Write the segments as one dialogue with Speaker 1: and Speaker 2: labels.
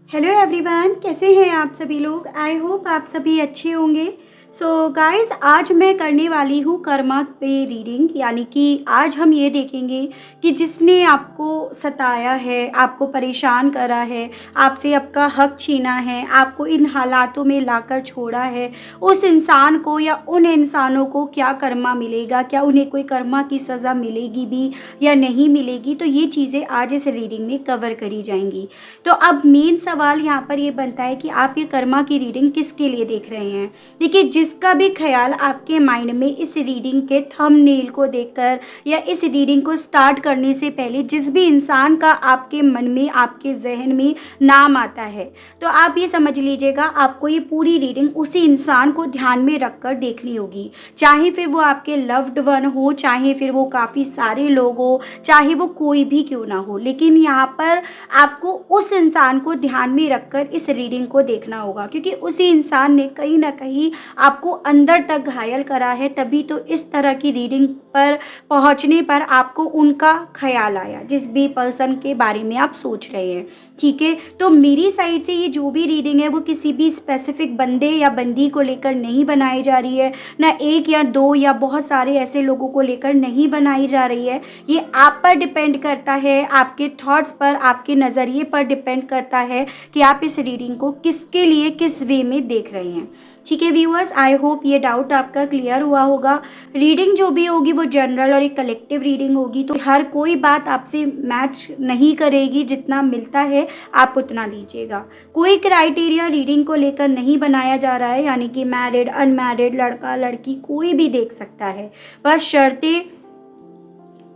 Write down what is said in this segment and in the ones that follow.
Speaker 1: Hello everyone, कैसे हैं आप सभी लोग। आई होप आप सभी अच्छे होंगे। सो गाइस, आज मैं करने वाली हूँ कर्मा पे रीडिंग, यानी कि आज हम ये देखेंगे कि जिसने आपको सताया है, आपको परेशान करा है, आपसे आपका हक छीना है, आपको इन हालातों में लाकर छोड़ा है, उस इंसान को या उन इंसानों को क्या कर्मा मिलेगा, क्या उन्हें कोई कर्मा की सज़ा मिलेगी भी या नहीं मिलेगी। तो ये चीज़ें आज इस रीडिंग में कवर करी जाएंगी। तो अब मेन सवाल यहाँ पर ये बनता है कि आप ये कर्मा की रीडिंग किसके लिए देख रहे हैं। देखिए, जिसका भी ख्याल आपके माइंड में इस रीडिंग के थंबनेल को देखकर या इस रीडिंग को स्टार्ट करने से पहले जिस भी इंसान का आपके मन में, आपके जहन में नाम आता है, तो आप ये समझ लीजिएगा आपको ये पूरी रीडिंग उसी इंसान को ध्यान में रखकर देखनी होगी। चाहे फिर वो आपके लव्ड वन हो, चाहे फिर वो काफ़ी सारे लोग हो, चाहे वो कोई भी क्यों ना हो, लेकिन यहाँ पर आपको उस इंसान को ध्यान में रखकर इस रीडिंग को देखना होगा, क्योंकि उसी इंसान ने कहीं ना कहीं आपको अंदर तक घायल करा है। तभी तो इस तरह की रीडिंग पर पहुंचने पर आपको उनका ख्याल आया, जिस भी पर्सन के बारे में आप सोच रहे हैं। ठीक है, तो मेरी साइड से ये जो भी रीडिंग है वो किसी भी स्पेसिफिक बंदे या बंदी को लेकर नहीं बनाई जा रही है, ना एक या दो या बहुत सारे ऐसे लोगों को लेकर नहीं बनाई जा रही है। ये आप पर डिपेंड करता है, आपके थॉट्स पर, आपके नज़रिए पर डिपेंड करता है कि आप इस रीडिंग को किसके लिए, किस वे में देख रहे हैं। ठीक है व्यूअर्स, आई होप ये डाउट आपका क्लियर हुआ होगा। रीडिंग जो भी होगी वो जनरल और एक कलेक्टिव रीडिंग होगी, तो हर कोई बात आपसे मैच नहीं करेगी। जितना मिलता है आप उतना लीजिएगा। कोई क्राइटेरिया रीडिंग को लेकर नहीं बनाया जा रहा है, यानी कि मैरिड, अनमैरिड, लड़का लड़की कोई भी देख सकता है। बस शर्तें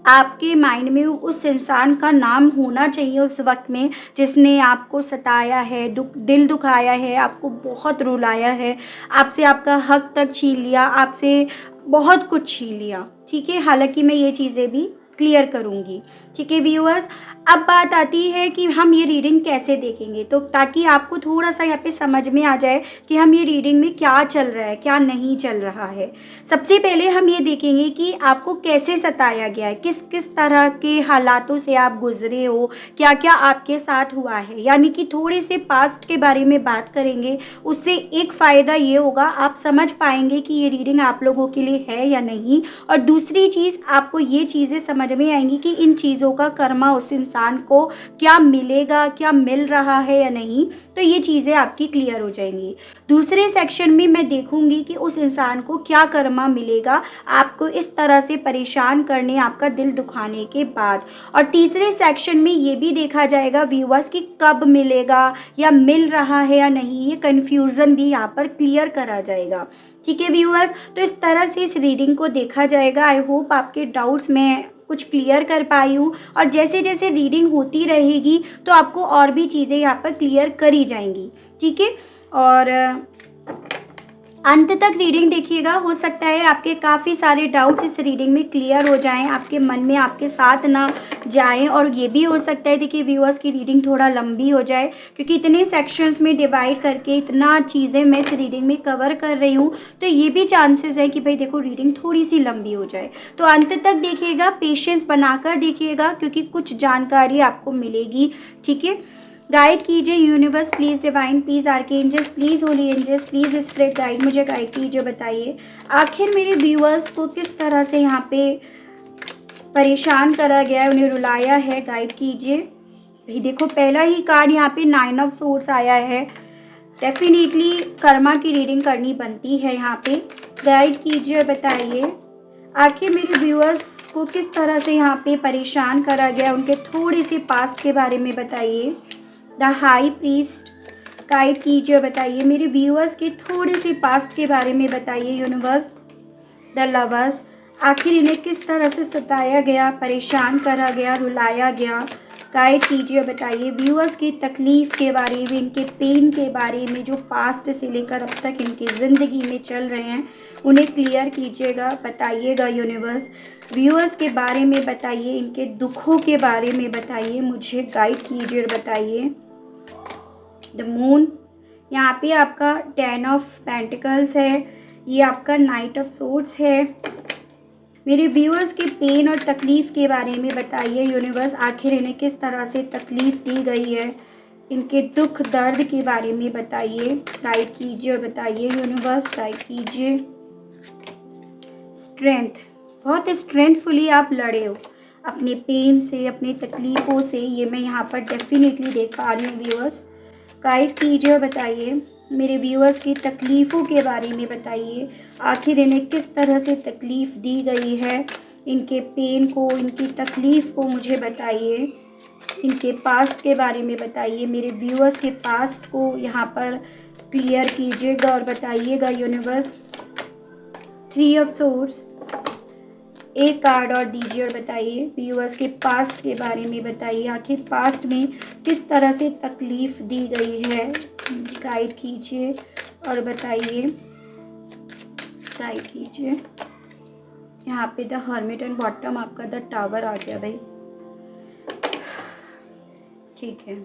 Speaker 1: आपके माइंड में उस इंसान का नाम होना चाहिए उस वक्त में जिसने आपको सताया है, दिल दुखाया है, आपको बहुत रुलाया है, आपसे आपका हक तक छीन लिया, आपसे बहुत कुछ छीन लिया। ठीक है, हालांकि मैं ये चीज़ें भी क्लियर करूँगी। ठीक है व्यूअर्स, अब बात आती है कि हम ये रीडिंग कैसे देखेंगे, तो ताकि आपको थोड़ा सा यहाँ पे समझ में आ जाए कि हम ये रीडिंग में क्या चल रहा है, क्या नहीं चल रहा है। सबसे पहले हम ये देखेंगे कि आपको कैसे सताया गया है, किस किस तरह के हालातों से आप गुजरे हो, क्या क्या आपके साथ हुआ है, यानी कि थोड़े से पास्ट के बारे में बात करेंगे। उससे एक फ़ायदा ये होगा, आप समझ पाएंगे कि ये रीडिंग आप लोगों के लिए है या नहीं। और दूसरी चीज़, आपको ये चीज़ें समझ में आएंगी कि इन चीज़ों का कर्मा उस इंसान को क्या मिलेगा, क्या मिल रहा है या नहीं। तो ये चीज़ें आपकी क्लियर हो जाएंगी। दूसरे सेक्शन में मैं देखूंगी कि उस इंसान को क्या कर्मा मिलेगा आपको इस तरह से परेशान करने, आपका दिल दुखाने के बाद। और तीसरे सेक्शन में ये भी देखा जाएगा व्यूअर्स कि कब मिलेगा या मिल रहा है या नहीं, ये कन्फ्यूज़न भी यहाँ पर क्लियर करा जाएगा। ठीक है व्यूअर्स, तो इस तरह से इस रीडिंग को देखा जाएगा। आई होप आपके डाउट्स मैं कुछ क्लियर कर पाई हूँ, और जैसे जैसे रीडिंग होती रहेगी तो आपको और भी चीज़ें यहाँ पर क्लियर करी जाएंगी। ठीक है, और अंत तक रीडिंग देखिएगा। हो सकता है आपके काफ़ी सारे डाउट्स इस रीडिंग में क्लियर हो जाएं, आपके मन में आपके साथ ना जाएं। और ये भी हो सकता है देखिए व्यूअर्स की रीडिंग थोड़ा लंबी हो जाए, क्योंकि इतने सेक्शंस में डिवाइड करके इतना चीज़ें मैं इस रीडिंग में कवर कर रही हूँ, तो ये भी चांसेस है कि भाई देखो रीडिंग थोड़ी सी लंबी हो जाए। तो अंत तक देखिएगा, पेशेंस बनाकर देखिएगा, क्योंकि कुछ जानकारी आपको मिलेगी। ठीक है, गाइड कीजिए universe please, divine please, archangels please, holy angels please, spirit guide, मुझे गाइड कीजिए। बताइए आखिर मेरे व्यूअर्स को किस तरह से यहाँ पे परेशान करा गया है, उन्हें रुलाया है। गाइड कीजिए। भाई देखो, पहला ही कार्ड यहाँ पे 9 ऑफ सोर्ड्स आया है। डेफिनेटली कर्मा की रीडिंग करनी बनती है यहाँ पे। गाइड कीजिए और बताइए आखिर मेरे व्यूअर्स को किस तरह से यहाँ पे परेशान करा गया, उनके थोड़े से पास्ट के बारे में बताइए। द हाई प्रीस्ट, गाइड कीजिए और बताइए मेरे व्यूअर्स के थोड़े से पास्ट के बारे में बताइए यूनिवर्स। द लवर्स, आखिर इन्हें किस तरह से सताया गया, परेशान करा गया, रुलाया गया। गाइड कीजिए और बताइए व्यूअर्स की तकलीफ़ के बारे में, इनके पेन के बारे में, जो पास्ट से लेकर अब तक इनकी ज़िंदगी में चल रहे हैं, उन्हें क्लियर कीजिएगा, बताइएगा यूनिवर्स। व्यूअर्स के बारे में बताइए, इनके दुखों के बारे में बताइए, मुझे गाइड कीजिए और बताइए। द मून, यहाँ पे आपका 10 ऑफ पेंटिकल्स है, ये आपका नाइट ऑफ सोर्ड्स है। मेरे व्यूअर्स के पेन और तकलीफ़ के बारे में बताइए यूनिवर्स, आखिर इन्हें किस तरह से तकलीफ़ दी गई है, इनके दुख दर्द के बारे में बताइए, गाइड कीजिए और बताइए यूनिवर्स, गाइड कीजिए। स्ट्रेंथ, बहुत स्ट्रेंथफुली आप लड़े हो अपने पेन से, अपनी तकलीफ़ों से, ये मैं यहाँ पर डेफिनेटली देख पा रही हूँ व्यूअर्स। गाइड कीजिए और बताइए मेरे व्यूअर्स की तकलीफ़ों के बारे में बताइए, आखिर इन्हें किस तरह से तकलीफ़ दी गई है, इनके पेन को, इनकी तकलीफ़ को मुझे बताइए, इनके पास्ट के बारे में बताइए, मेरे व्यूअर्स के पास्ट को यहाँ पर क्लियर कीजिएगा और बताइएगा यूनिवर्स। 3 ऑफ सोर्ड्स, एक कार्ड और दीजिए और बताइए व्यूअर्स के पास्ट के बारे में बताइए, आखिर पास्ट में किस तरह से तकलीफ़ दी गई है, गाइड कीजिए और बताइए, गाइड कीजिए। यहाँ पे द हर्मिट एंड बॉटम आपका द टावर आ गया भाई, ठीक है।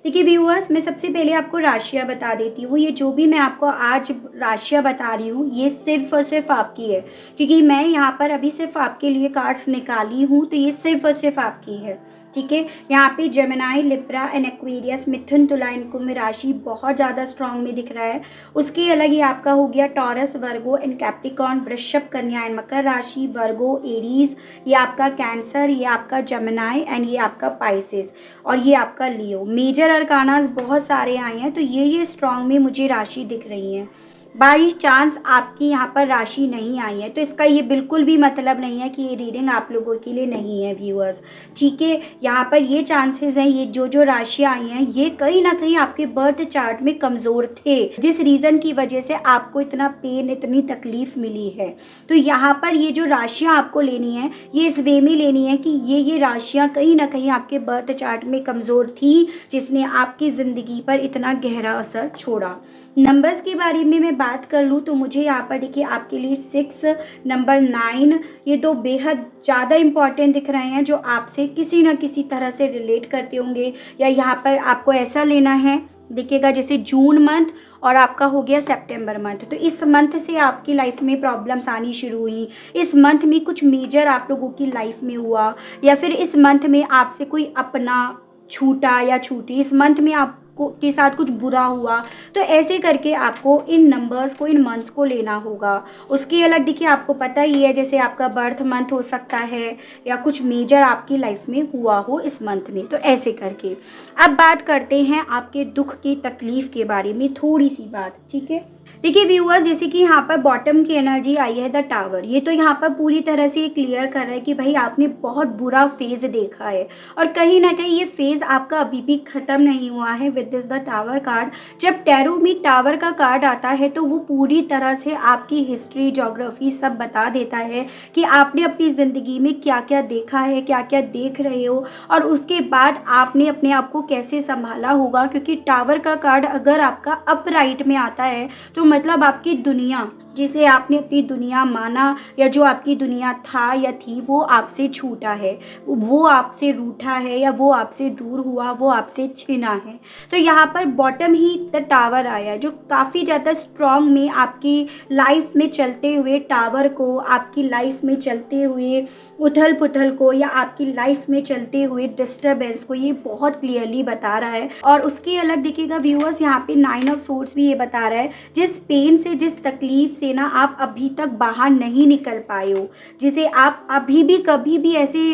Speaker 1: देखिए व्यूअर्स, मैं सबसे पहले आपको राशियाँ बता देती हूँ। ये जो भी मैं आपको आज राशियाँ बता रही हूँ ये सिर्फ और सिर्फ आपकी है, क्योंकि मैं यहाँ पर अभी सिर्फ आपके लिए कार्ड्स निकाली हूँ, तो ये सिर्फ और सिर्फ आपकी है, ठीक है। यहाँ पे जेमिनाई, लिब्रा एंड एक्वेरियस, मिथुन, तुला एंड कुंभ राशि बहुत ज़्यादा स्ट्रांग में दिख रहा है। उसके अलग ही आपका हो गया टॉरस, वर्गो एंड कैप्रिकॉर्न, वृषभ, कन्या एंड मकर राशि, वर्गो, एरीज, ये आपका कैंसर, ये आपका जेमिनाई एंड ये आपका पाइसेस और ये आपका लियो। मेजर अरकानास बहुत सारे आए हैं, तो ये स्ट्रांग में मुझे राशि दिख रही हैं। बाई चांस आपकी यहाँ पर राशि नहीं आई है तो इसका ये बिल्कुल भी मतलब नहीं है कि ये रीडिंग आप लोगों के लिए नहीं है व्यूअर्स, ठीक है। यहाँ पर ये चांसेस हैं, ये जो राशियाँ आई हैं ये कहीं ना कहीं आपके बर्थ चार्ट में कमज़ोर थे, जिस रीज़न की वजह से आपको इतना पेन, इतनी तकलीफ़ मिली है। तो यहाँ पर ये जो राशियाँ आपको लेनी है ये इस वे में लेनी है कि ये राशियाँ कहीं ना कहीं आपके बर्थ चार्ट में कमज़ोर थी, जिसने आपकी ज़िंदगी पर इतना गहरा असर छोड़ा। नंबर्स के बारे में मैं बात कर लूँ तो मुझे यहाँ पर देखिए आपके लिए 6, नंबर 9, ये दो बेहद ज़्यादा इम्पॉर्टेंट दिख रहे हैं, जो आपसे किसी न किसी तरह से रिलेट करते होंगे। या यहाँ पर आपको ऐसा लेना है, देखिएगा जैसे जून मंथ और आपका हो गया सितंबर मंथ, तो इस मंथ से आपकी लाइफ में प्रॉब्लम्स आनी शुरू हुई, इस मंथ में कुछ मेजर आप लोगों की लाइफ में हुआ, या फिर इस मंथ में आपसे कोई अपना छूटा या छूटी, इस मंथ में आपको के साथ कुछ बुरा हुआ, तो ऐसे करके आपको इन नंबर्स को, इन मंथ्स को लेना होगा। उसके अलग देखिए आपको पता ही है, जैसे आपका बर्थ मंथ हो सकता है या कुछ मेजर आपकी लाइफ में हुआ हो इस मंथ में, तो ऐसे करके। अब बात करते हैं आपके दुख की तकलीफ़ के बारे में थोड़ी सी बात, ठीक है। देखिए व्यूअर्स, जैसे कि यहाँ पर बॉटम की एनर्जी आई है द टावर, ये तो यहाँ पर पूरी तरह से क्लियर कर रहा है कि भाई आपने बहुत बुरा फेज़ देखा है और कहीं ना कहीं ये फेज़ आपका अभी भी ख़त्म नहीं हुआ है with this the tower card. जब टैरो में टावर का कार्ड आता है तो वो पूरी तरह से आपकी हिस्ट्री, ज्योग्राफी सब बता देता है कि आपने अपनी ज़िंदगी में क्या क्या देखा है, क्या क्या देख रहे हो और उसके बाद आपने अपने आप को कैसे संभाला होगा। क्योंकि टावर का कार्ड अगर आपका अपराइट में आता है तो मतलब आपकी दुनिया, जिसे आपने अपनी दुनिया माना या जो आपकी दुनिया था या थी, वो आपसे छूटा है, वो आपसे रूठा है या वो आपसे दूर हुआ, वो आपसे छिना है। तो यहाँ पर बॉटम ही द टावर आया, जो काफ़ी ज़्यादा स्ट्रॉन्ग में आपकी लाइफ में चलते हुए टावर को, आपकी लाइफ में चलते हुए उथल पुथल को या आपकी लाइफ में चलते हुए डिस्टर्बेंस को ये बहुत क्लियरली बता रहा है। और उसके अलग देखिएगा व्यूअर्स, यहाँ पे 9 ऑफ सोर्ड्स भी ये बता रहा है, जिस पेन से, जिस तकलीफ से ना आप अभी तक बाहर नहीं निकल पाए हो, जिसे आप अभी भी कभी भी ऐसे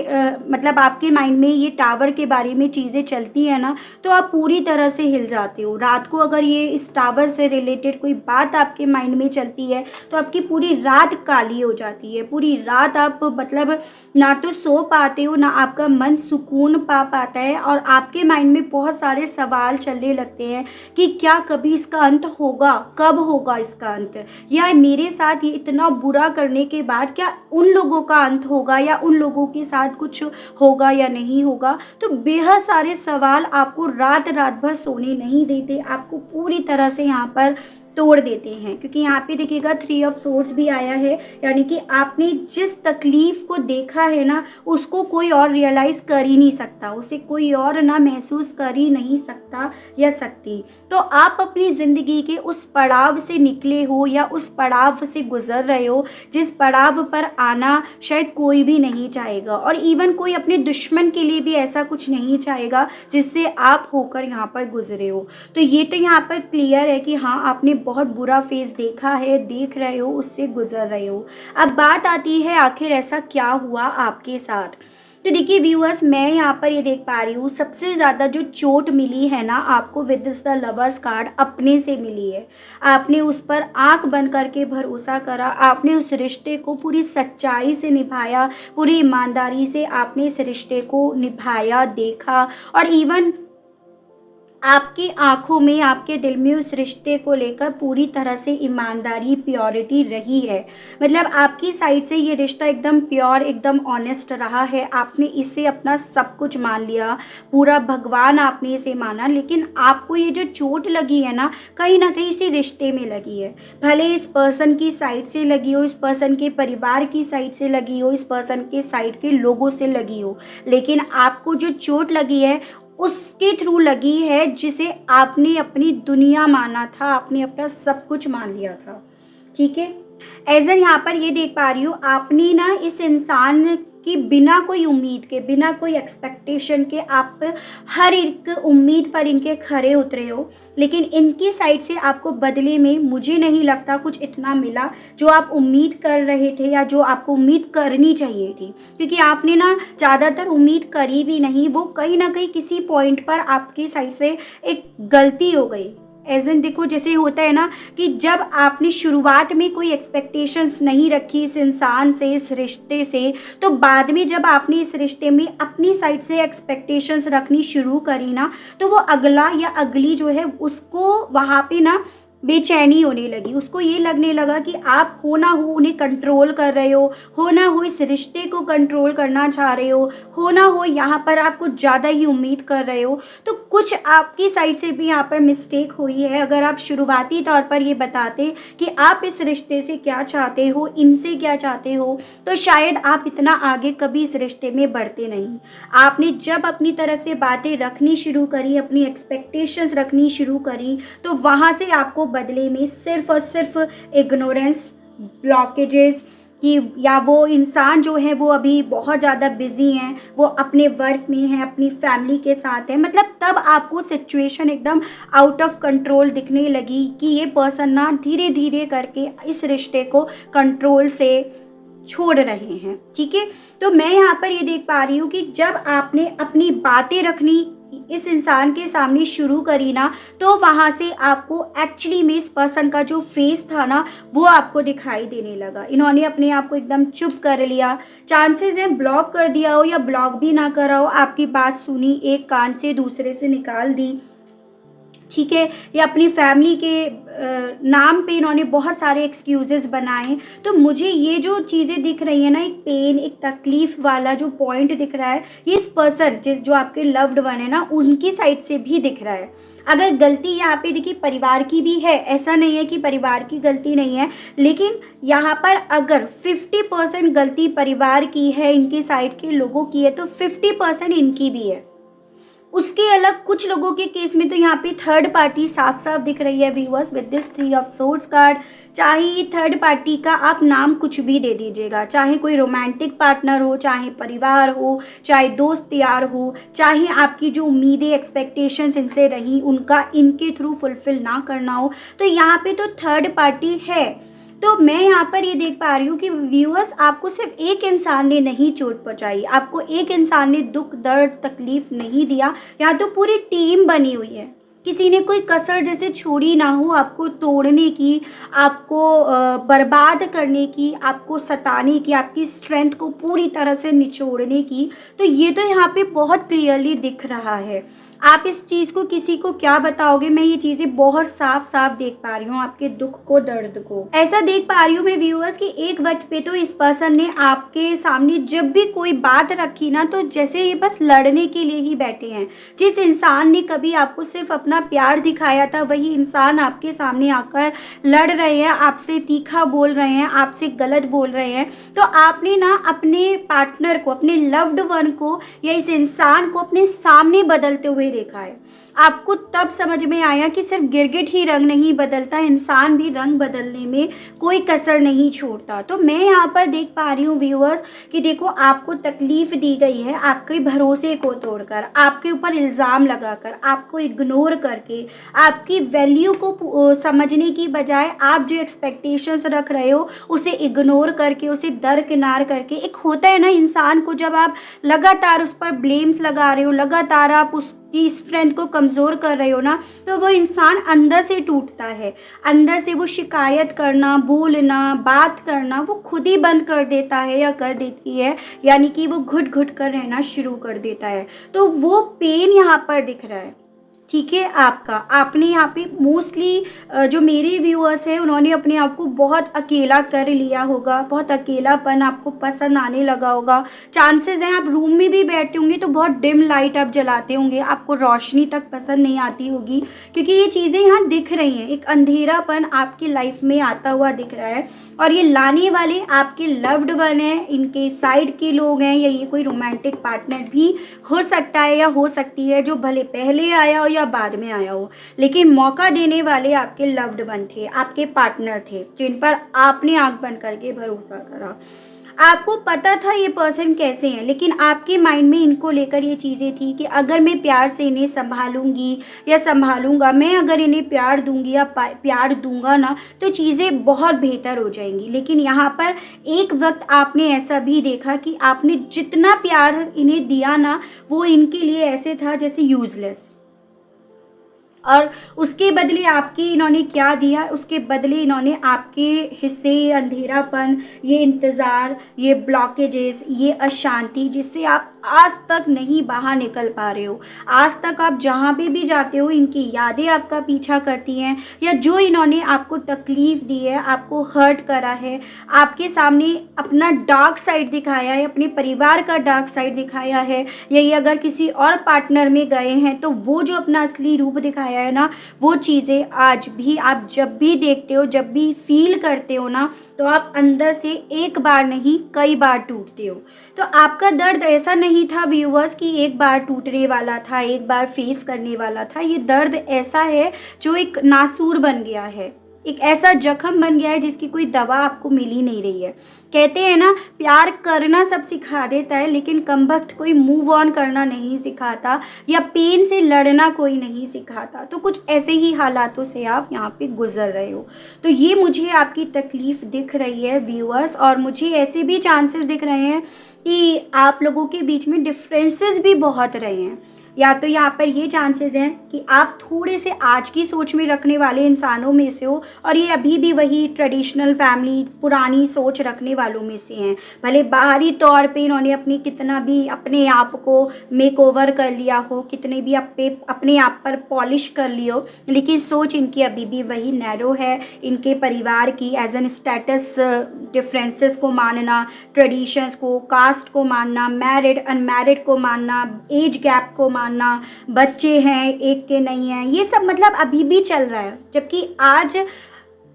Speaker 1: मतलब आपके माइंड में ये टावर के बारे में चीज़ें चलती हैं ना तो आप पूरी तरह से हिल जाते हो। रात को अगर ये इस टावर से रिलेटेड कोई बात आपके माइंड में चलती है तो आपकी पूरी रात काली हो जाती है, पूरी रात आप मतलब ना तो सो पाते हो, ना आपका मन सुकून पा पाता है और आपके माइंड में बहुत सारे सवाल चलने लगते हैं कि क्या कभी इसका अंत होगा, कब होगा इसका अंत, या मेरे साथ ये इतना बुरा करने के बाद क्या उन लोगों का अंत होगा या उन लोगों के साथ कुछ होगा या नहीं होगा। तो बेहद सारे सवाल आपको रात रात भर सोने नहीं देते, आपको पूरी तरह से यहाँ पर तोड़ देते हैं, क्योंकि यहाँ पे देखिएगा 3 ऑफ सोर्ड्स भी आया है, यानी कि आपने जिस तकलीफ़ को देखा है ना, उसको कोई और रियलाइज़ कर ही नहीं सकता, उसे कोई और ना महसूस कर ही नहीं सकता या सकती। तो आप अपनी ज़िंदगी के उस पड़ाव से निकले हो या उस पड़ाव से गुज़र रहे हो जिस पड़ाव पर आना शायद कोई भी नहीं चाहेगा, और इवन कोई अपने दुश्मन के लिए भी ऐसा कुछ नहीं चाहेगा जिससे आप होकर यहाँ पर गुज़रे हो। तो ये तो यहाँ पर क्लियर है कि हाँ, आपने बहुत बुरा फेज़ देखा है, देख रहे हो, उससे गुज़र रहे हो। अब बात आती है आखिर ऐसा क्या हुआ आपके साथ। तो देखिए व्यूअर्स, मैं यहाँ पर ये देख पा रही हूँ, सबसे ज़्यादा जो चोट मिली है ना आपको with this the lovers card, अपने से मिली है। आपने उस पर आंख बंद करके भरोसा करा, आपने उस रिश्ते को पूरी सच्चाई से निभाया, पूरी ईमानदारी से आपने इस रिश्ते को निभाया, देखा, और इवन आपकी आँखों में, आपके दिल में उस रिश्ते को लेकर पूरी तरह से ईमानदारी, प्योरिटी रही है। मतलब आपकी साइड से ये रिश्ता एकदम प्योर, एकदम ऑनेस्ट रहा है। आपने इसे अपना सब कुछ मान लिया, पूरा भगवान आपने इसे माना। लेकिन आपको ये जो चोट लगी है ना कहीं इसी रिश्ते में लगी है। भले इस पर्सन की साइड से लगी हो, इस पर्सन के परिवार की साइड से लगी हो, इस पर्सन के साइड के लोगों से लगी हो, लेकिन आपको जो चोट लगी है उसके थ्रू लगी है जिसे आपने अपनी दुनिया माना था, आपने अपना सब कुछ मान लिया था। ठीक है, एज़ एन यहाँ पर ये देख पा रही हूँ, आपने ना इस इंसान कि बिना कोई उम्मीद के, बिना कोई एक्सपेक्टेशन के आप हर एक उम्मीद पर इनके खरे उतरे हो, लेकिन इनकी साइड से आपको बदले में मुझे नहीं लगता कुछ इतना मिला जो आप उम्मीद कर रहे थे या जो आपको उम्मीद करनी चाहिए थी, क्योंकि आपने ना ज़्यादातर उम्मीद करी भी नहीं। वो कहीं ना कहीं किसी पॉइंट पर आपकी साइड से एक गलती हो गई। एज एन देखो, जैसे होता है ना कि जब आपने शुरुआत में कोई एक्सपेक्टेशंस नहीं रखी इस इंसान से, इस रिश्ते से, तो बाद में जब आपने इस रिश्ते में अपनी साइड से एक्सपेक्टेशंस रखनी शुरू करी ना, तो वो अगला या अगली जो है उसको वहाँ पे ना बेचैनी होने लगी। उसको ये लगने लगा कि आप हो ना हो उन्हें कंट्रोल कर रहे हो ना हो इस रिश्ते को कंट्रोल करना चाह रहे हो ना हो यहाँ पर आप कुछ ज़्यादा ही उम्मीद कर रहे हो। तो कुछ आपकी साइड से भी यहाँ पर मिस्टेक हुई है। अगर आप शुरुआती तौर पर ये बताते कि आप इस रिश्ते से क्या चाहते हो, इनसे क्या चाहते हो, तो शायद आप इतना आगे कभी इस रिश्ते में बढ़ते नहीं। आपने जब अपनी तरफ से बातें रखनी शुरू करी, अपनी एक्सपेक्टेशंस रखनी शुरू करी, तो वहाँ से आपको बदले में सिर्फ और सिर्फ इग्नोरेंस, ब्लॉकेजेस कि या वो इंसान जो है वो अभी बहुत ज़्यादा बिजी हैं, वो अपने वर्क में है, अपनी फैमिली के साथ है। मतलब तब आपको सिचुएशन एकदम आउट ऑफ कंट्रोल दिखने लगी कि ये पर्सन ना धीरे धीरे करके इस रिश्ते को कंट्रोल से छोड़ रहे हैं। ठीक है, तो मैं यहाँ पर ये देख पा रही हूँ कि जब आपने अपनी बातें रखनी इस इंसान के सामने शुरू करी ना, तो वहाँ से आपको एक्चुअली में इस पर्सन का जो फेस था ना वो आपको दिखाई देने लगा। इन्होंने अपने आप को एकदम चुप कर लिया, चांसेस है ब्लॉक कर दिया हो या ब्लॉक भी ना करा हो, आपकी बात सुनी, एक कान से दूसरे से निकाल दी। ठीक है, या अपनी फैमिली के नाम पे इन्होंने बहुत सारे एक्सक्यूजेस बनाए। तो मुझे ये जो चीज़ें दिख रही है ना, एक पेन, एक तकलीफ़ वाला जो पॉइंट दिख रहा है, ये इस पर्सन जो आपके लव्ड वन है ना उनकी साइड से भी दिख रहा है। अगर गलती यहाँ पे देखिए परिवार की भी है, ऐसा नहीं है कि परिवार की गलती नहीं है, लेकिन यहाँ पर अगर 50% गलती परिवार की है, इनकी साइड के लोगों की है, तो 50% इनकी भी है। उसके अलग कुछ लोगों के केस में तो यहाँ पे थर्ड पार्टी साफ साफ दिख रही है viewers with this 3 of swords card. चाहे ये थर्ड पार्टी का आप नाम कुछ भी दे दीजिएगा, चाहे कोई रोमांटिक पार्टनर हो, चाहे परिवार हो, चाहे दोस्त यार हो, चाहे आपकी जो उम्मीदें, एक्सपेक्टेशंस इनसे रही उनका इनके थ्रू फुलफिल ना करना हो, तो यहाँ पे तो थर्ड पार्टी है। तो मैं यहाँ पर ये देख पा रही हूँ कि व्यूअर्स, आपको सिर्फ एक इंसान ने नहीं चोट पहुँचाई, आपको एक इंसान ने दुख, दर्द, तकलीफ नहीं दिया, यहाँ तो पूरी टीम बनी हुई है। किसी ने कोई कसर जैसे छोड़ी ना हो आपको तोड़ने की, आपको बर्बाद करने की, आपको सताने की, आपकी स्ट्रेंथ को पूरी तरह से निचोड़ने की। तो ये तो यहाँ पे बहुत क्लियरली दिख रहा है। आप इस चीज़ को किसी को क्या बताओगे? मैं ये चीज़ें बहुत साफ-साफ देख पा रही हूँ, आपके दुःख को, दर्द को। ऐसा देख पा रही हूँ मैं व्यूअर्स कि एक वक़्त पे तो इस पर्सन ने आपके सामने जब भी कोई बात रखी ना, तो जैसे ये बस लड़ने के लिए ही बैठे हैं। जिस इंसान ने कभी आपको सिर्फ़ अपना प्यार दिखाया था, वही इंसान आपके सामने आकर लड़ रहे हैं, आपसे तीखा बोल रहे हैं, आपसे गलत बोल रहे हैं। तो आपने ना अपने पार्टनर को, अपने लव्ड वन को या इस इंसान को अपने सामने बदलते हुए देखा है। आपको तब समझ में आया कि सिर्फ गिरगिट ही रंग नहीं बदलता, इंसान भी रंग बदलने में कोई कसर नहीं छोड़ता। तो मैं यहाँ पर देख पा रही हूँ व्यूअर्स कि देखो, आपको तकलीफ़ दी गई है आपके भरोसे को तोड़कर, आपके ऊपर इल्ज़ाम लगाकर, आपको इग्नोर करके, आपकी वैल्यू को समझने की बजाय आप जो एक्सपेक्टेशंस रख रहे हो उसे इग्नोर करके, उसे दरकिनार करके, एक होता है ना इंसान को, जब आप लगातार उस पर ब्लेम्स लगा रहे हो, लगातार आप उसकी स्ट्रेंथ को कमज़ोर कर रहे हो ना, तो वो इंसान अंदर से टूटता है। अंदर से वो शिकायत करना, बोलना, बात करना वो खुद ही बंद कर देता है या कर देती है, यानी कि वो घुट-घुट कर रहना शुरू कर देता है। तो वो पेन यहाँ पर दिख रहा है, ठीक है आपका। आपने यहाँ पे मोस्टली जो मेरे व्यूअर्स हैं उन्होंने अपने आप को बहुत अकेला कर लिया होगा, बहुत अकेलापन आपको पसंद आने लगा होगा। चांसेस हैं आप रूम में भी बैठते होंगे तो बहुत डिम लाइट आप जलाते होंगे, आपको रोशनी तक पसंद नहीं आती होगी, क्योंकि ये चीज़ें यहाँ दिख रही हैं। एक अंधेरापन आपकी लाइफ में आता हुआ दिख रहा है, और ये लाने वाले आपके लव्ड वन हैं, इनके साइड के लोग हैं, या ये कोई रोमांटिक पार्टनर भी हो सकता है या हो सकती है, जो भले पहले आया हो या बाद में आया हो, लेकिन मौका देने वाले आपके लव्ड वन थे, आपके पार्टनर थे, जिन पर आपने आंख बंद करके भरोसा करा। आपको पता था ये पर्सन कैसे हैं, लेकिन आपके माइंड में इनको लेकर ये चीज़ें थी कि अगर मैं प्यार से इन्हें संभालूंगी या संभालूंगा, मैं अगर इन्हें प्यार दूंगी या प्यार दूंगा ना, तो चीज़ें बहुत बेहतर हो जाएंगी। लेकिन यहाँ पर एक वक्त आपने ऐसा भी देखा कि आपने जितना प्यार इन्हें दिया ना, वो इनके लिए ऐसे था जैसे यूजलेस, और उसके बदले आपके इन्होंने क्या दिया? उसके बदले इन्होंने आपके हिस्से, ये अंधेरापन, ये इंतज़ार, ये ब्लॉकेजेस, ये अशांति, जिससे आप आज तक नहीं बाहर निकल पा रहे हो। आज तक आप जहाँ पे भी जाते हो इनकी यादें आपका पीछा करती हैं, या जो इन्होंने आपको तकलीफ़ दी है, आपको हर्ट करा है, आपके सामने अपना डार्क साइड दिखाया है, अपने परिवार का डार्क साइड दिखाया है, या ये अगर किसी और पार्टनर में गए हैं तो वो जो अपना असली रूप दिखाया है ना, वो चीज़ें आज भी आप जब भी देखते हो, जब भी फील करते हो ना, तो आप अंदर से एक बार नहीं कई बार टूटते हो। तो आपका दर्द ऐसा नहीं था व्यूअर्स कि एक बार टूटने वाला था, एक बार फेस करने वाला था। ये दर्द ऐसा है जो एक नासूर बन गया है, एक ऐसा जख्म बन गया है जिसकी कोई दवा आपको मिल ही नहीं रही है। कहते हैं ना, प्यार करना सब सिखा देता है, लेकिन कमबख्त कोई मूव ऑन करना नहीं सिखाता, या पेन से लड़ना कोई नहीं सिखाता। तो कुछ ऐसे ही हालातों से आप यहाँ पे गुजर रहे हो। तो ये मुझे आपकी तकलीफ़ दिख रही है व्यूअर्स, और मुझे ऐसे भी चांसेस दिख रहे हैं कि आप लोगों के बीच में डिफरेंसेस भी बहुत रहे हैं। या तो यहाँ पर ये चांसेस हैं कि आप थोड़े से आज की सोच में रखने वाले इंसानों में से हो, और ये अभी भी वही ट्रेडिशनल फैमिली, पुरानी सोच रखने वालों में से हैं। भले बाहरी तौर पे इन्होंने कितना भी अपने आप को मेकओवर कर लिया हो, कितने भी अपने आप पर पॉलिश कर लियो, लेकिन सोच इनकी अभी भी वही नैरो है। इनके परिवार की एज एन स्टेटस डिफरेंसेस को मानना, ट्रेडिशंस को, कास्ट को मानना, मैरिड अनमैरिड को मानना, एज गैप को मानना, बच्चे हैं एक के नहीं हैं, ये सब मतलब अभी भी चल रहा है। जबकि आज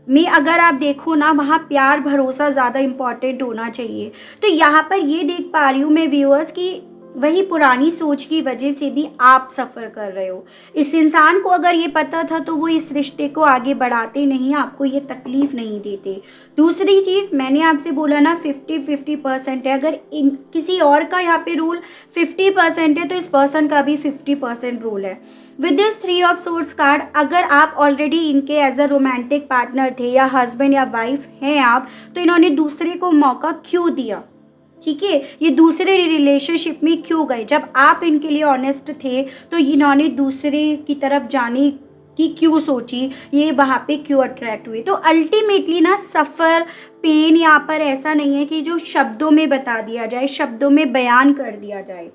Speaker 1: में अगर आप देखो ना, वहाँ प्यार भरोसा ज़्यादा इम्पॉर्टेंट होना चाहिए। तो यहाँ पर ये देख पा रही हूँ मैं व्यूअर्स कि वही पुरानी सोच की वजह से भी आप सफ़र कर रहे हो। इस इंसान को अगर ये पता था तो वो इस रिश्ते को आगे बढ़ाते नहीं, आपको ये तकलीफ़ नहीं देते। दूसरी चीज़, मैंने आपसे बोला ना 50-50% है। अगर किसी और का यहाँ पे रोल 50% है, तो इस पर्सन का भी 50% रोल है। With this 3 of swords card, अगर आप ऑलरेडी इनके एज अ रोमांटिक पार्टनर थे, या हस्बैंड या वाइफ हैं आप, तो इन्होंने दूसरे को मौका क्यों दिया? ठीक है, ये दूसरे रिलेशनशिप में क्यों गए? जब आप इनके लिए ऑनेस्ट थे तो इन्होंने दूसरे की तरफ जाने की क्यों सोची? ये वहाँ पे क्यों अट्रैक्ट हुए? तो अल्टीमेटली ना, सफ़र, पेन यहाँ पर ऐसा नहीं है कि जो शब्दों में बता दिया जाए, शब्दों में बयान कर दिया जाए।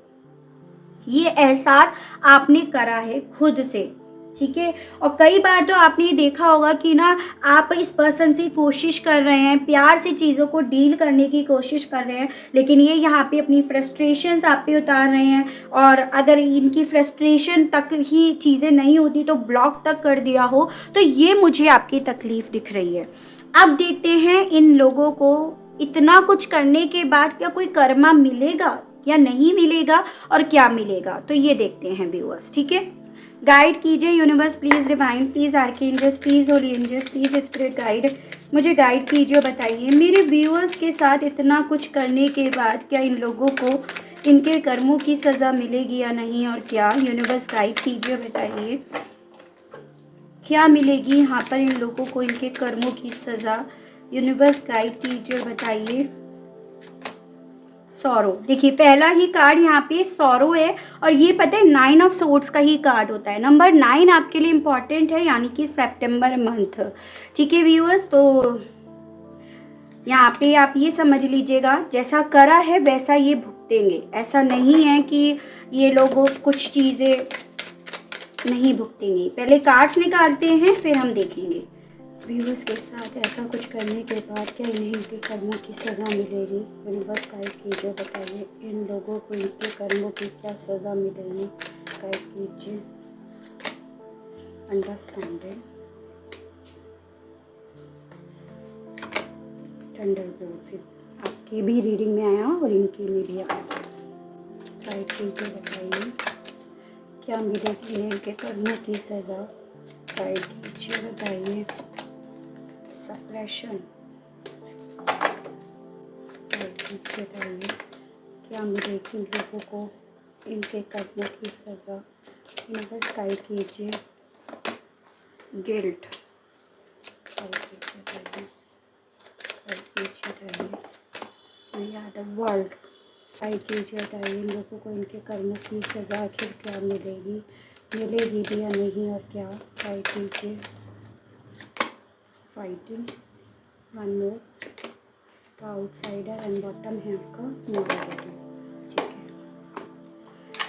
Speaker 1: ये एहसास आपने करा है खुद से, ठीक है। और कई बार तो आपने ये देखा होगा कि ना आप इस पर्सन से कोशिश कर रहे हैं, प्यार से चीज़ों को डील करने की कोशिश कर रहे हैं, लेकिन ये यहाँ पे अपनी फ्रस्ट्रेशंस आप पे उतार रहे हैं, और अगर इनकी फ्रस्ट्रेशन तक ही चीज़ें नहीं होती तो ब्लॉक तक कर दिया हो, तो ये मुझे आपकी तकलीफ़ दिख रही है। अब देखते हैं इन लोगों को इतना कुछ करने के बाद क्या कोई कर्मा मिलेगा या नहीं मिलेगा, और क्या मिलेगा, तो ये देखते हैं व्यूअर्स, ठीक है। गाइड कीजिए universe, please divine, please archangels, please holy angels, please spirit guide, मुझे गाइड कीजिए और बताइए मेरे व्यूअर्स के साथ इतना कुछ करने के बाद क्या इन लोगों को इनके कर्मों की सज़ा मिलेगी या नहीं, और क्या यूनिवर्स गाइड कीजिए, बताइए क्या मिलेगी यहाँ पर इन लोगों को इनके कर्मों की सज़ा। यूनिवर्स गाइड कीजिए और बताइए। सॉरो, देखिए पहला ही कार्ड यहाँ पे सॉरो है, और ये पता है 9 ऑफ सोर्ड्स का ही कार्ड होता है। नंबर 9 आपके लिए इम्पॉर्टेंट है, यानी कि सितंबर मंथ, ठीक है व्यूअर्स। तो यहाँ पे आप ये समझ लीजिएगा जैसा करा है वैसा ये भुगतेंगे। ऐसा नहीं है कि ये लोगों कुछ चीज़ें नहीं भुगतेंगे। पहले कार्ड्स निकालते हैं फिर हम देखेंगे व्यूअर्स के साथ ऐसा कुछ करने के बाद क्या इन्हें इनके कर्मों की सज़ा मिलेगी। यूनिवर्स गाइड कीजिए, बताइए इन लोगों को इनके कर्मों की क्या सज़ा मिलेगी। गाइड कीजिए, अंडरस्टैंडिंग, थंडरबोल्ट, फिर आपकी भी रीडिंग में आया और इनकी में भी आया। गाइड कीजिए, बताइए क्या मिलेगी इन्हें इनके कर्मों की सज़ा। गाइड कीजिए, बताइए सप्रेशन, बताइए क्या मिलेगी इन लोगों को इनके कर्मों की सज़ा। यूनिवर्स गाइड कीजिए, गिल्ट, द वर्ल्ड, गाइड कीजिए, बताइए इन लोगों को इनके कर्मों की सज़ा आखिर क्या मिलेगी, मिलेगी भी या नहीं, और क्या। गाइड कीजिए, फाइटिंग, वन मोर, तो आउटसाइडर एंड बॉटम है आपका नेगेटिव, ठीक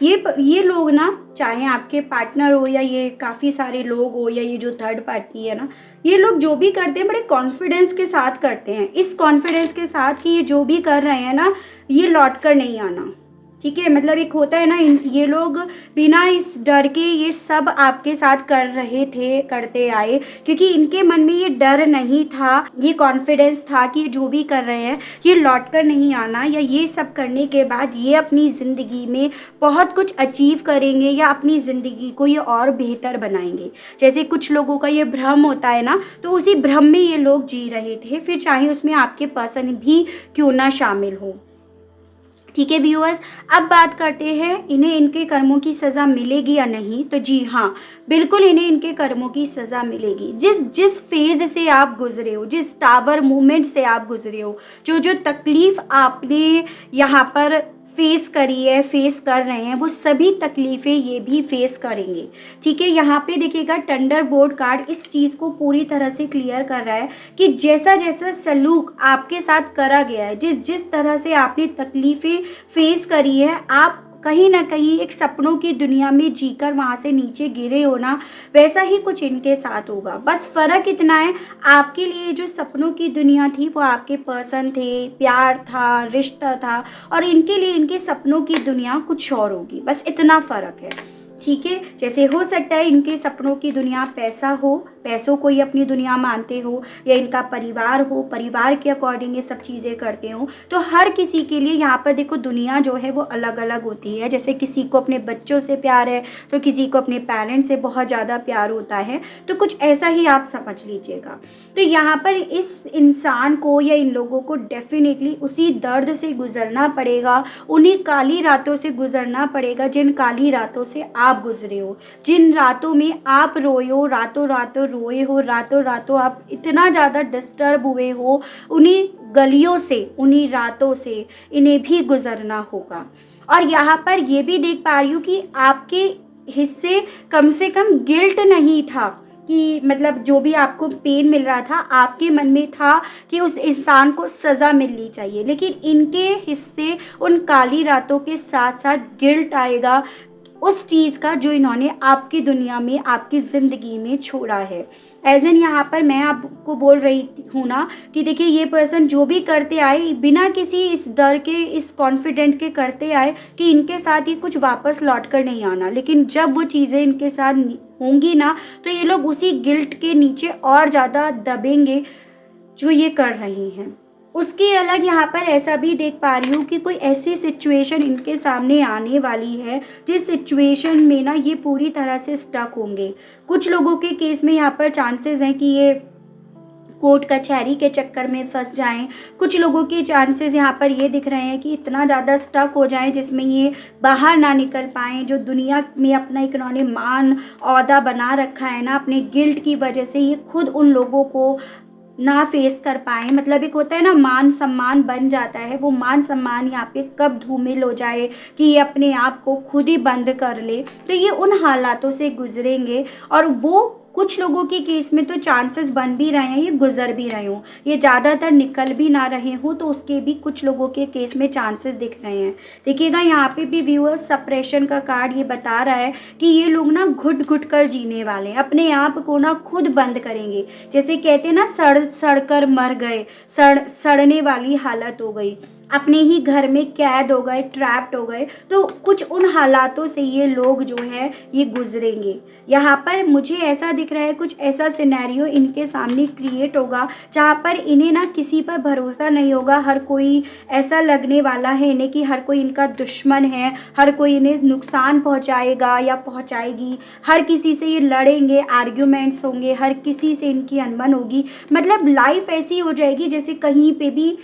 Speaker 1: है। ये लोग ना, चाहे आपके पार्टनर हो या ये काफ़ी सारे लोग हो या ये जो थर्ड पार्टी है ना, ये लोग जो भी करते हैं बड़े कॉन्फिडेंस के साथ करते हैं। इस कॉन्फिडेंस के साथ कि ये जो भी कर रहे हैं ना ये लौट कर नहीं आना, ठीक है। मतलब एक होता है ना, ये लोग बिना इस डर के ये सब आपके साथ कर रहे थे, करते आए, क्योंकि इनके मन में ये डर नहीं था, ये कॉन्फिडेंस था कि जो भी कर रहे हैं ये लौट कर नहीं आना, या ये सब करने के बाद ये अपनी ज़िंदगी में बहुत कुछ अचीव करेंगे या अपनी ज़िंदगी को ये और बेहतर बनाएंगे। जैसे कुछ लोगों का ये भ्रम होता है ना, तो उसी भ्रम में ये लोग जी रहे थे, फिर चाहे उसमें आपके पर्सन भी क्यों ना शामिल हो, ठीक है व्यूअर्स। अब बात करते हैं इन्हें इनके कर्मों की सज़ा मिलेगी या नहीं। तो जी हाँ, बिल्कुल इन्हें इनके कर्मों की सज़ा मिलेगी। जिस फेज़ से आप गुजरे हो, जिस टावर मूवमेंट से आप गुजरे हो, जो तकलीफ़ आपने यहाँ पर फेस करी है, फेस कर रहे हैं, वो सभी तकलीफ़ें ये भी फेस करेंगे, ठीक है। यहाँ पे देखिएगा थंडरबोल्ट कार्ड इस चीज़ को पूरी तरह से क्लियर कर रहा है कि जैसा जैसा सलूक आपके साथ करा गया है, जिस तरह से आपने तकलीफ़ें फेस करी है, आप कहीं ना कहीं एक सपनों की दुनिया में जीकर वहाँ से नीचे गिरे हो ना, वैसा ही कुछ इनके साथ होगा। बस फ़र्क इतना है, आपके लिए जो सपनों की दुनिया थी वो आपके पर्सन थे, प्यार था, रिश्ता था, और इनके लिए इनके सपनों की दुनिया कुछ और होगी, बस इतना फ़र्क है, ठीक है। जैसे हो सकता है इनके सपनों की दुनिया पैसा हो, पैसों को ही अपनी दुनिया मानते हो, या इनका परिवार हो, परिवार के अकॉर्डिंग ये सब चीज़ें करते हो। तो हर किसी के लिए यहाँ पर देखो दुनिया जो है वो अलग अलग होती है। जैसे किसी को अपने बच्चों से प्यार है तो किसी को अपने पेरेंट्स से बहुत ज़्यादा प्यार होता है, तो कुछ ऐसा ही आप समझ लीजिएगा। तो यहाँ पर इस इंसान को या इन लोगों को डेफिनेटली उसी दर्द से गुजरना पड़ेगा, उन्हीं काली रातों से गुजरना पड़ेगा जिन काली रातों से आप गुजरे हो, जिन रातों में आप रोए हो, रातों रातों रोए हो, रातों रातों आप इतना ज़्यादा डिस्टर्ब हुए हो, उन्हीं गलियों से, उन्हीं रातों से इन्हें भी गुजरना होगा। और यहाँ पर ये भी देख पा रही हूँ कि आपके हिस्से कम से कम गिल्ट नहीं था कि मतलब जो भी आपको पेन मिल रहा था, आपके मन में था कि उस इंसान को सज़ा मिलनी चाहिए, लेकिन इनके हिस्से उन काली रातों के साथ साथ गिल्ट आएगा उस चीज़ का जो इन्होंने आपकी दुनिया में, आपकी ज़िंदगी में छोड़ा है। एज़ एन यहाँ पर मैं आपको बोल रही हूँ ना कि देखिए, ये पर्सन जो भी करते आए बिना किसी इस डर के, इस कॉन्फिडेंट के करते आए कि इनके साथ ये कुछ वापस लौट कर नहीं आना, लेकिन जब वो चीज़ें इनके साथ होंगी ना तो ये लोग उसी गिल्ट के नीचे और ज़्यादा दबेंगे जो ये कर रही हैं। उसके अलग यहाँ पर ऐसा भी देख पा रही हूँ कि कोई ऐसी सिचुएशन इनके सामने आने वाली है जिस सिचुएशन में ना ये पूरी तरह से स्टक होंगे। कुछ लोगों के केस में यहाँ पर चांसेस हैं कि ये कोर्ट कचहरी के चक्कर में फंस जाएं। कुछ लोगों के चांसेस यहाँ पर ये दिख रहे हैं कि इतना ज़्यादा स्टक हो जाएं जिसमें ये बाहर ना निकल पाएँ। जो दुनिया में अपना एक इन्होंने मान औहदा बना रखा है ना, अपने गिल्ट की वजह से ये खुद उन लोगों को ना फेस कर पाए। मतलब एक होता है ना, मान सम्मान बन जाता है, वो मान सम्मान यहाँ पे कब धूमिल हो जाए कि ये अपने आप को खुद ही बंद कर ले, तो ये उन हालातों से गुजरेंगे। और वो कुछ लोगों के केस में तो चांसेस बन भी रहे हैं ये गुजर भी रहे हों, ये ज़्यादातर निकल भी ना रहे हों, तो उसके भी कुछ लोगों के केस में चांसेस दिख रहे हैं। देखिएगा यहाँ पे भी व्यूअर्स, सप्रेशन का कार्ड ये बता रहा है कि ये लोग ना घुट घुट कर जीने वाले हैं, अपने आप को ना खुद बंद करेंगे। जैसे कहते हैं ना, सड़ कर मर गए, सड़ने वाली हालत हो गई, अपने ही घर में कैद हो गए, ट्रैप्ड हो गए। तो कुछ उन हालातों से ये लोग जो है ये गुजरेंगे। यहाँ पर मुझे ऐसा दिख रहा है, कुछ ऐसा सिनेरियो इनके सामने क्रिएट होगा जहाँ पर इन्हें ना किसी पर भरोसा नहीं होगा। हर कोई ऐसा लगने वाला है इन्हें कि हर कोई इनका दुश्मन है, हर कोई इन्हें नुकसान पहुँचाएगा या पहुँचाएगी। हर किसी से ये लड़ेंगे, आर्ग्यूमेंट्स होंगे, हर किसी से इनकी अनबन होगी। मतलब लाइफ ऐसी हो जाएगी जैसे कहीं पे भी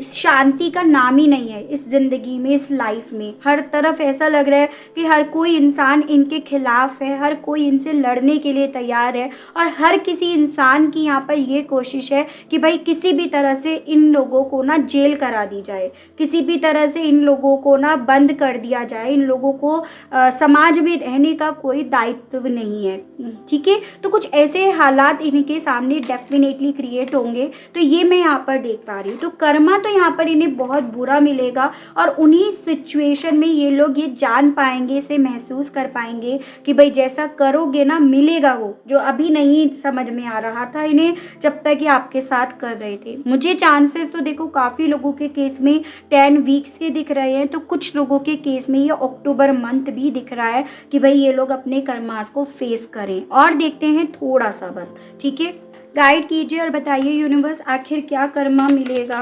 Speaker 1: शांति का नाम ही नहीं है इस ज़िंदगी में, इस लाइफ में। हर तरफ ऐसा लग रहा है कि हर कोई इंसान इनके खिलाफ है, हर कोई इनसे लड़ने के लिए तैयार है, और हर किसी इंसान की यहाँ पर ये कोशिश है कि भाई किसी भी तरह से इन लोगों को ना जेल करा दी जाए, किसी भी तरह से इन लोगों को ना बंद कर दिया जाए। इन लोगों को समाज में रहने का कोई दायित्व नहीं है, ठीक है। तो कुछ ऐसे हालात इनके सामने डेफिनेटली क्रिएट होंगे, तो ये मैं यहाँ पर देख पा रही हूँ। तो कर्मा तो यहाँ पर इन्हें बहुत बुरा मिलेगा, और उन्हीं सिचुएशन में ये लोग ये जान पाएंगे, इसे महसूस कर पाएंगे कि भाई जैसा करोगे ना मिलेगा, वो जो अभी नहीं समझ में आ रहा था इन्हें जब तक ये आपके साथ कर रहे थे। मुझे चांसेस तो देखो काफ़ी लोगों के केस में 10 वीक्स के दिख रहे हैं, तो कुछ लोगों के केस में ये अक्टूबर मंथ भी दिख रहा है कि भाई ये लोग अपने कर्मास को फेस करें। और देखते हैं थोड़ा सा बस, ठीक है। गाइड कीजिए और बताइए यूनिवर्स, आखिर क्या कर्मा मिलेगा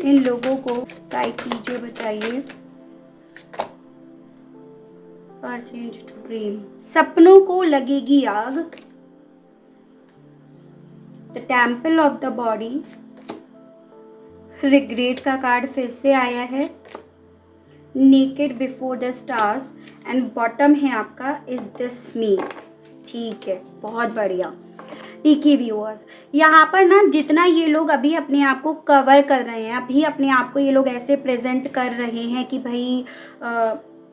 Speaker 1: इन लोगों को। गाइड कीजिए, बताइए। चेंज टू ड्रीम, सपनों को लगेगी आग। The temple of the body, regret का कार्ड फिर से आया है। Naked before the stars, and bottom है आपका इज दिस मी। ठीक है, बहुत बढ़िया। देखिए व्यूअर्स, यहाँ पर ना जितना ये लोग अभी अपने आप को कवर कर रहे हैं, अभी अपने आप को ये लोग ऐसे प्रेजेंट कर रहे हैं कि भाई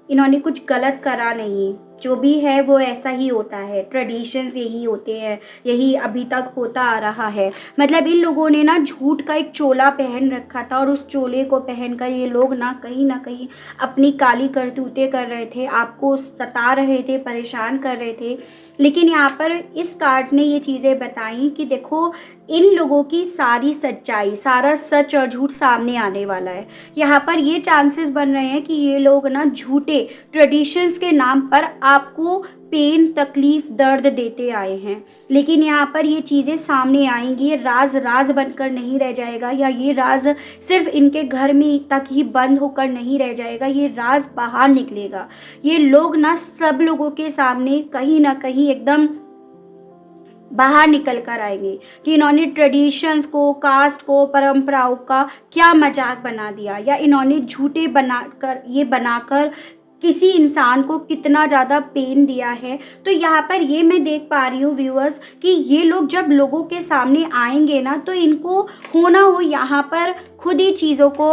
Speaker 1: इन्होंने कुछ गलत करा नहीं, जो भी है वो ऐसा ही होता है, ट्रेडिशंस यही होते हैं, यही अभी तक होता आ रहा है। मतलब इन लोगों ने ना झूठ का एक चोला पहन रखा था, और उस चोले को पहनकर ये लोग ना कहीं अपनी काली करतूतें कर रहे थे, आपको सता रहे थे, परेशान कर रहे थे। लेकिन यहाँ पर इस कार्ड ने ये चीज़ें बताई कि देखो, इन लोगों की सारी सच्चाई, सारा सच और झूठ सामने आने वाला है। यहाँ पर ये चांसेस बन रहे हैं कि ये लोग ना झूठे ट्रेडिशंस के नाम पर आपको पेन, तकलीफ, दर्द देते आए हैं, लेकिन यहाँ पर ये चीज़ें सामने आएंगी। ये राज बनकर नहीं रह जाएगा, या ये राज सिर्फ इनके घर में तक ही बंद होकर नहीं रह जाएगा, ये राज बाहर निकलेगा। ये लोग ना सब लोगों के सामने कहीं ना कहीं एकदम बाहर निकल कर आएंगे कि इन्होंने ट्रेडिशंस को, कास्ट को, परंपराओं का क्या मजाक बना दिया, या इन्होंने झूठे बनाकर किसी इंसान को कितना ज़्यादा पेन दिया है। तो यहाँ पर ये मैं देख पा रही हूँ व्यूअर्स कि ये लोग जब लोगों के सामने आएंगे ना, तो इनको हो ना हो यहाँ पर खुद ही चीज़ों को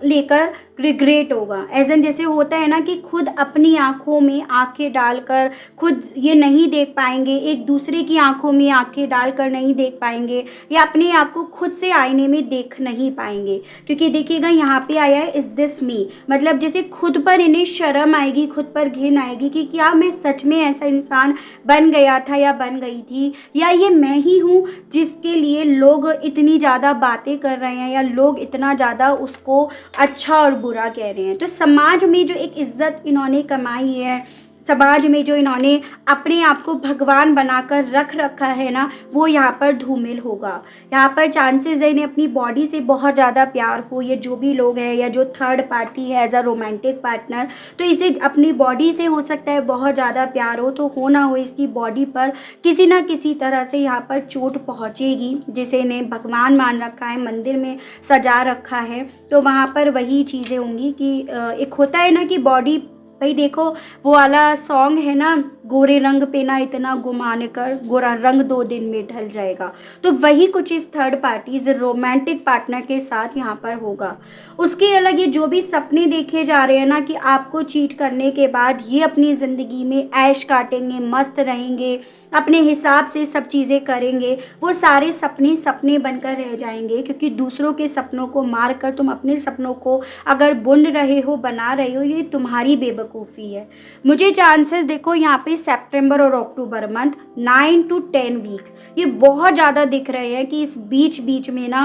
Speaker 1: लेकर रिग्रेट होगा। एज एन जैसे होता है ना कि खुद अपनी आँखों में आँखें डालकर खुद ये नहीं देख पाएंगे, एक दूसरे की आँखों में आँखें डालकर नहीं देख पाएंगे, या अपने आप को खुद से आईने में देख नहीं पाएंगे। क्योंकि देखिएगा यहाँ पे आया है इज दिस मी, मतलब जैसे खुद पर इन्हें शर्म आएगी, खुद पर घिन आएगी कि क्या मैं सच में ऐसा इंसान बन गया था या बन गई थी, या ये मैं ही हूँ जिसके लिए लोग इतनी ज़्यादा बातें कर रहे हैं या लोग इतना ज़्यादा उसको अच्छा और बुरा कह रहे हैं। तो समाज में जो एक इज्जत इन्होंने कमाई है, समाज में जो इन्होंने अपने आप को भगवान बनाकर रख रखा है ना, वो यहाँ पर धूमिल होगा। यहाँ पर चांसेस है इन्हें अपनी बॉडी से बहुत ज़्यादा प्यार हो, ये जो भी लोग हैं या जो थर्ड पार्टी है एज अ रोमांटिक पार्टनर, तो इसे अपनी बॉडी से हो सकता है बहुत ज़्यादा प्यार हो ना हो, इसकी बॉडी पर किसी ना किसी तरह से यहाँ पर चोट पहुँचेगी। जिसे इन्हें भगवान मान रखा है, मंदिर में सजा रखा है, तो वहाँ पर वही चीज़ें होंगी कि एक होता है ना कि बॉडी, भाई देखो वो वाला सॉन्ग है ना, गोरे रंग पे ना इतना गुमान कर, गोरा रंग 2 दिन में ढल जाएगा। तो वही कुछ इस थर्ड पार्टी इस रोमांटिक पार्टनर के साथ यहाँ पर होगा। उसके अलग ये जो भी सपने देखे जा रहे हैं ना कि आपको चीट करने के बाद ये अपनी ज़िंदगी में ऐश काटेंगे, मस्त रहेंगे, अपने हिसाब से सब चीज़ें करेंगे, वो सारे सपने सपने बनकर रह जाएंगे। क्योंकि दूसरों के सपनों को मार कर तुम अपने सपनों को अगर बुन रहे हो, बना रहे हो, ये तुम्हारी बेवकूफ़ी है। मुझे चांसेस देखो यहाँ पे सितंबर और अक्टूबर मंथ 9 to 10 वीक्स ये बहुत ज़्यादा दिख रहे हैं कि इस बीच में ना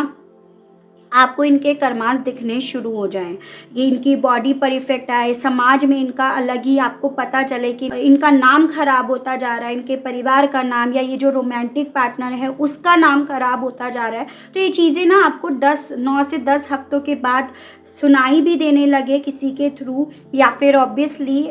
Speaker 1: आपको इनके कर्मास दिखने शुरू हो जाएं, ये इनकी बॉडी पर इफेक्ट आए, समाज में इनका अलग ही आपको पता चले कि इनका नाम खराब होता जा रहा है, इनके परिवार का नाम या ये जो रोमांटिक पार्टनर है उसका नाम खराब होता जा रहा है। तो ये चीज़ें ना आपको 9 से 10 हफ्तों के बाद सुनाई भी देने लगे किसी के थ्रू, या फिर ऑब्वियसली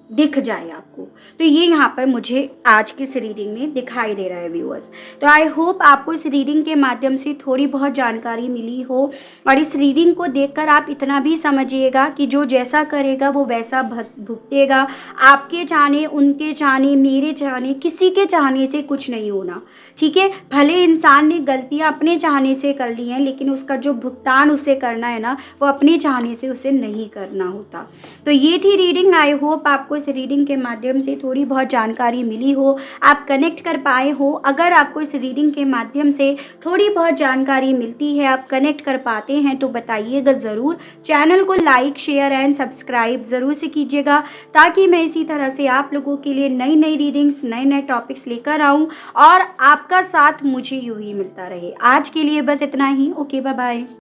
Speaker 1: दिख जाए आपको। तो ये यहाँ पर मुझे आज की इस रीडिंग में दिखाई दे रहा है व्यूअर्स। तो आई होप आपको इस रीडिंग के माध्यम से थोड़ी बहुत जानकारी मिली हो, और इस रीडिंग को देखकर आप इतना भी समझिएगा कि जो जैसा करेगा वो वैसा भुगतेगा। आपके चाहने, उनके चाहने, मेरे चाहने, किसी के चाहने से कुछ नहीं होना, ठीक है। भले इंसान ने गलतियाँ अपने चाहने से कर ली हैं, लेकिन उसका जो भुगतान उसे करना है ना, वो अपने चाहने से उसे नहीं करना होता। तो ये थी रीडिंग। आई होप आपको इस रीडिंग के माध्यम से थोड़ी बहुत जानकारी मिली हो, आप कनेक्ट कर पाए हो। अगर आपको इस रीडिंग के माध्यम से थोड़ी बहुत जानकारी मिलती है, आप कनेक्ट कर पाते हैं, तो बताइएगा ज़रूर। चैनल को लाइक, शेयर एंड सब्सक्राइब ज़रूर से कीजिएगा, ताकि मैं इसी तरह से आप लोगों के लिए नई नई रीडिंग्स, नए नए टॉपिक्स लेकर आऊँ और आपका साथ मुझे यूँ ही मिलता रहे। आज के लिए बस इतना ही। Okay, bye bye.